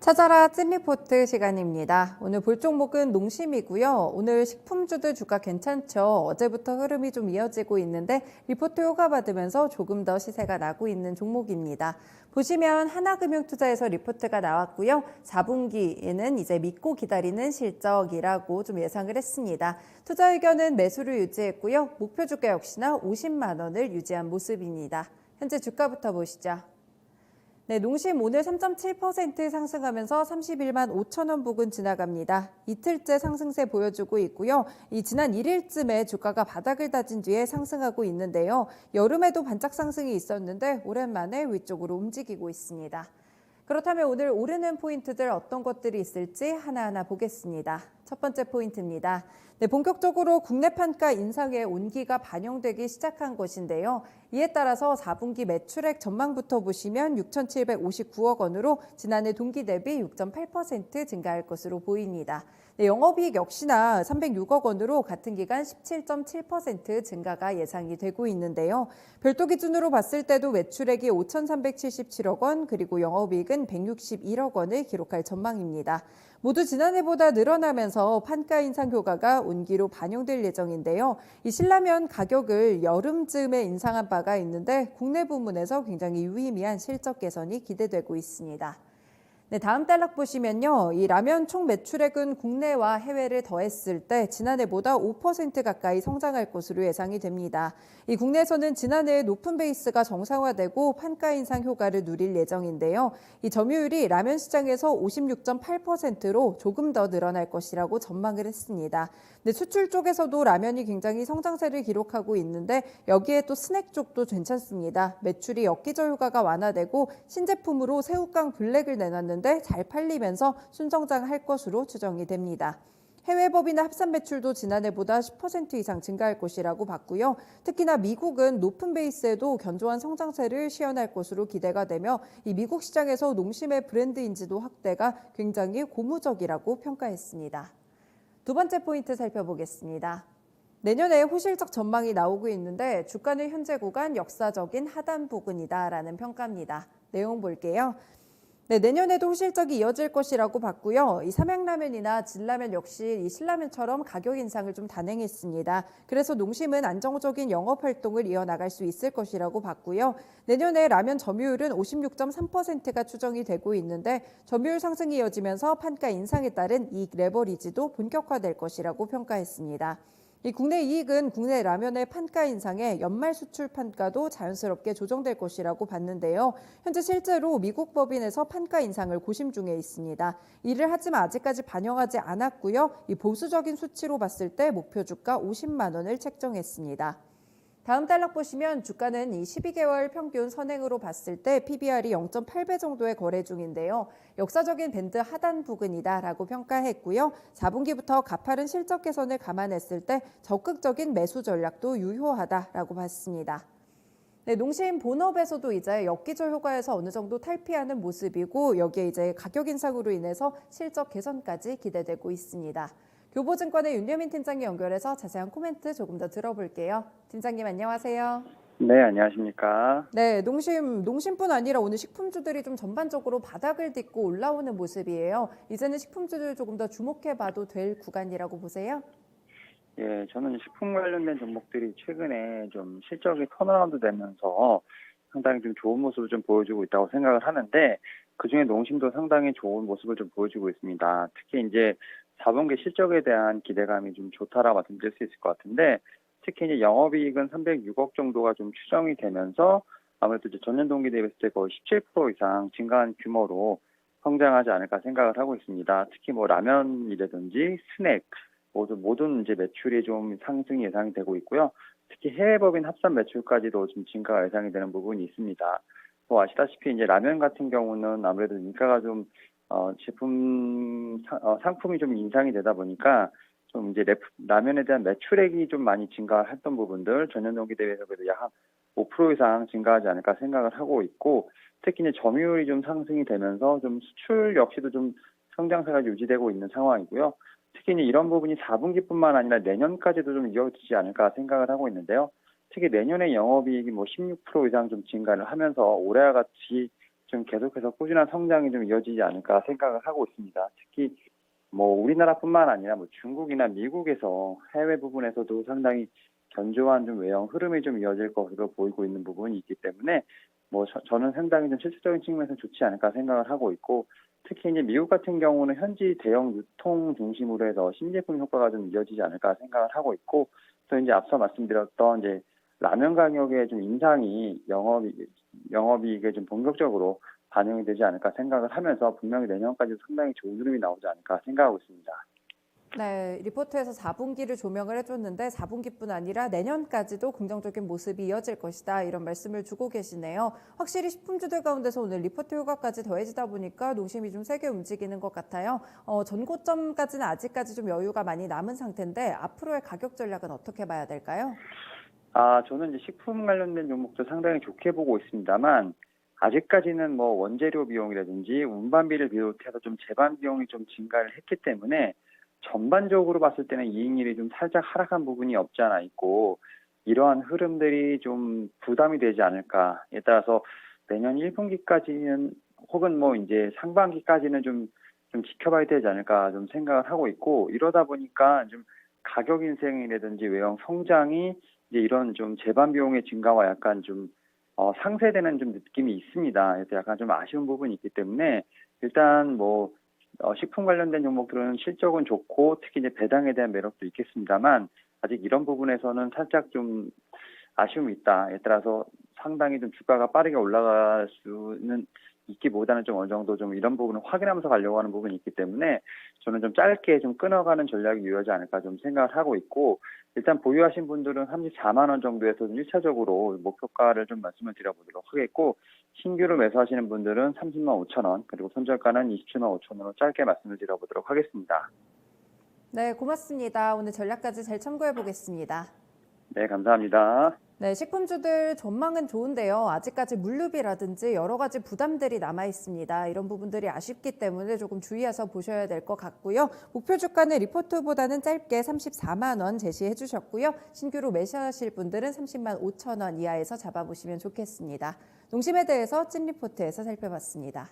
찾아라 찐리포트 시간입니다. 오늘 볼 종목은 농심이고요. 오늘 식품주들 주가 괜찮죠? 어제부터 흐름이 좀 이어지고 있는데 리포트 효과 받으면서 조금 더 시세가 나고 있는 종목입니다. 보시면 하나금융투자에서 리포트가 나왔고요. 4분기에는 이제 믿고 기다리는 실적이라고 좀 예상을 했습니다. 투자 의견은 매수를 유지했고요. 목표 주가 역시나 50만 원을 유지한 모습입니다. 현재 주가부터 보시죠. 네, 농심 오늘 3.7% 상승하면서 31만 5천 원 부근 지나갑니다. 이틀째 상승세 보여주고 있고요. 이 지난 1일쯤에 주가가 바닥을 다진 뒤에 상승하고 있는데요. 여름에도 반짝 상승이 있었는데 오랜만에 위쪽으로 움직이고 있습니다. 그렇다면 오늘 오르는 포인트들 어떤 것들이 있을지 하나하나 보겠습니다. 첫 번째 포인트입니다. 네, 본격적으로 국내 판가 인상의 온기가 반영되기 시작한 것인데요. 이에 따라서 4분기 매출액 전망부터 보시면 6,759억 원으로 지난해 동기 대비 6.8% 증가할 것으로 보입니다. 네, 영업이익 역시나 306억 원으로 같은 기간 17.7% 증가가 예상이 되고 있는데요. 별도 기준으로 봤을 때도 매출액이 5,377억 원 그리고 영업이익은 161억 원을 기록할 전망입니다. 모두 지난해보다 늘어나면서 판가 인상 효과가 온기로 반영될 예정인데요. 이 신라면 가격을 여름쯤에 인상한 바가 있는데 국내 부문에서 굉장히 유의미한 실적 개선이 기대되고 있습니다. 네, 다음 단락 보시면요. 이 라면 총 매출액은 국내와 해외를 더했을 때 지난해보다 5% 가까이 성장할 것으로 예상이 됩니다. 이 국내에서는 지난해 높은 베이스가 정상화되고 판가 인상 효과를 누릴 예정인데요. 이 점유율이 라면 시장에서 56.8%로 조금 더 늘어날 것이라고 전망을 했습니다. 네, 수출 쪽에서도 라면이 굉장히 성장세를 기록하고 있는데 여기에 또 스낵 쪽도 괜찮습니다. 매출이 엽기적 효과가 완화되고 신제품으로 새우깡 블랙을 내놨는데 잘 팔리면서 순성장할 것으로 추정이 됩니다. 해외 법인의 합산 매출도 지난해보다 10% 이상 증가할 것이라고 봤고요. 특히나 미국은 높은 베이스에도 견조한 성장세를 시현할 것으로 기대가 되며 이 미국 시장에서 농심의 브랜드 인지도 확대가 굉장히 고무적이라고 평가했습니다. 두 번째 포인트 살펴보겠습니다. 내년에 호실적 전망이 나오고 있는데 주가는 현재 구간 역사적인 하단 부근이다라는 평가입니다. 내용 볼게요. 네, 내년에도 호실적이 이어질 것이라고 봤고요. 이 삼양라면이나 진라면 역시 이 신라면처럼 가격 인상을 좀 단행했습니다. 그래서 농심은 안정적인 영업 활동을 이어나갈 수 있을 것이라고 봤고요. 내년에 라면 점유율은 56.3%가 추정이 되고 있는데 점유율 상승이 이어지면서 판가 인상에 따른 이익 레버리지도 본격화될 것이라고 평가했습니다. 이 국내 이익은 국내 라면의 판가 인상에 연말 수출 판가도 자연스럽게 조정될 것이라고 봤는데요. 현재 실제로 미국 법인에서 판가 인상을 고심 중에 있습니다. 이를 하지만 아직까지 반영하지 않았고요. 이 보수적인 수치로 봤을 때 목표 주가 50만 원을 책정했습니다. 다음 단락 보시면 주가는 이 12개월 평균 선행으로 봤을 때 PBR이 0.8배 정도의 거래 중인데요. 역사적인 밴드 하단 부근이다라고 평가했고요. 4분기부터 가파른 실적 개선을 감안했을 때 적극적인 매수 전략도 유효하다라고 봤습니다. 네, 농심 본업에서도 이제 엽기적 효과에서 어느 정도 탈피하는 모습이고 여기에 이제 가격 인상으로 인해서 실적 개선까지 기대되고 있습니다. 교보증권의 윤여민 팀장님 연결해서 자세한 코멘트 조금 더 들어볼게요. 팀장님 안녕하세요. 네, 안녕하십니까. 네, 농심뿐 아니라 오늘 식품주들이 좀 전반적으로 바닥을 딛고 올라오는 모습이에요. 이제는 식품주들 조금 더 주목해봐도 될 구간이라고 보세요? 예, 저는 식품 관련된 종목들이 최근에 좀 실적이 턴어라운드 되면서 상당히 좀 좋은 모습을 좀 보여주고 있다고 생각을 하는데, 그중에 농심도 상당히 좋은 모습을 좀 보여주고 있습니다. 특히 이제 4분기 실적에 대한 기대감이 좀 좋다라고 말씀드릴 수 있을 것 같은데, 특히 이제 영업이익은 306억 정도가 좀 추정이 되면서 아무래도 이제 전년 동기 대비했을 때 거의 17% 이상 증가한 규모로 성장하지 않을까 생각을 하고 있습니다. 특히 뭐 라면이라든지 스낵, 모든 이제 매출이 좀 상승이 예상이 되고 있고요. 특히 해외 법인 합산 매출까지도 좀 증가가 예상이 되는 부분이 있습니다. 뭐 아시다시피 이제 라면 같은 경우는 아무래도 인가가 좀 상품이 좀 인상이 되다 보니까 좀 이제 라면에 대한 매출액이 좀 많이 증가했던 부분들 전년 동기 대비해서 그래도 약 5% 이상 증가하지 않을까 생각을 하고 있고, 특히 이제 점유율이 좀 상승이 되면서 좀 수출 역시도 좀 성장세가 유지되고 있는 상황이고요. 특히 이제 이런 부분이 4분기뿐만 아니라 내년까지도 좀 이어지지 않을까 생각을 하고 있는데요. 특히 내년에 영업이익이 뭐 16% 이상 좀 증가를 하면서 올해와 같이 좀 계속해서 꾸준한 성장이 좀 이어지지 않을까 생각을 하고 있습니다. 특히 뭐 우리나라뿐만 아니라 뭐 중국이나 미국에서 해외 부분에서도 상당히 견조한 좀 외형 흐름이 좀 이어질 것으로 보이고 있는 부분이 있기 때문에 뭐 저는 상당히 좀 실질적인 측면에서 좋지 않을까 생각을 하고 있고, 특히 이제 미국 같은 경우는 현지 대형 유통 중심으로 해서 신제품 효과가 좀 이어지지 않을까 생각을 하고 있고, 또 이제 앞서 말씀드렸던 이제 라면 가격의 좀 인상이 영업이익에 좀 본격적으로 반영이 되지 않을까 생각을 하면서 분명히 내년까지 상당히 좋은 흐름이 나오지 않을까 생각하고 있습니다. 네, 리포트에서 4분기를 조명을 해줬는데 4분기뿐 아니라 내년까지도 긍정적인 모습이 이어질 것이다, 이런 말씀을 주고 계시네요. 확실히 식품주들 가운데서 오늘 리포트 효과까지 더해지다 보니까 농심이 좀 세게 움직이는 것 같아요. 전고점까지는 아직까지 좀 여유가 많이 남은 상태인데 앞으로의 가격 전략은 어떻게 봐야 될까요? 저는 이제 식품 관련된 종목도 상당히 좋게 보고 있습니다만, 아직까지는 뭐 원재료 비용이라든지 운반비를 비롯해서 좀 제반 비용이 좀 증가를 했기 때문에 전반적으로 봤을 때는 이익률이 좀 살짝 하락한 부분이 없지 않아 있고, 이러한 흐름들이 좀 부담이 되지 않을까에 따라서 내년 1분기까지는 혹은 뭐 이제 상반기까지는 좀 지켜봐야 되지 않을까 좀 생각을 하고 있고, 이러다 보니까 좀 가격 인생이라든지 외형 성장이 이제 이런 좀 제반 비용의 증가와 약간 좀 상쇄되는 좀 느낌이 있습니다. 그래서 약간 좀 아쉬운 부분이 있기 때문에 일단 뭐 식품 관련된 종목들은 실적은 좋고 특히 이제 배당에 대한 매력도 있겠습니다만, 아직 이런 부분에서는 살짝 좀 아쉬움이 있다에 따라서 상당히 좀 주가가 빠르게 올라갈 수는 있기보다는 좀 어느 정도 좀 이런 부분을 확인하면서 가려고 하는 부분이 있기 때문에 저는 좀 짧게 좀 끊어가는 전략이 유효하지 않을까 좀 생각을 하고 있고, 일단 보유하신 분들은 34만 원 정도에서 좀 1차적으로 목표가를 좀 말씀을 드려보도록 하겠고, 신규로 매수하시는 분들은 30만 5천 원, 그리고 손절가는 27만 5천 원으로 짧게 말씀을 드려보도록 하겠습니다. 네, 고맙습니다. 오늘 전략까지 잘 참고해 보겠습니다. 네, 감사합니다. 네, 식품주들 전망은 좋은데요. 아직까지 물류비라든지 여러 가지 부담들이 남아 있습니다. 이런 부분들이 아쉽기 때문에 조금 주의해서 보셔야 될 것 같고요. 목표 주가는 리포트보다는 짧게 34만 원 제시해 주셨고요. 신규로 매수하실 분들은 30만 5천 원 이하에서 잡아보시면 좋겠습니다. 농심에 대해서 찐 리포트에서 살펴봤습니다.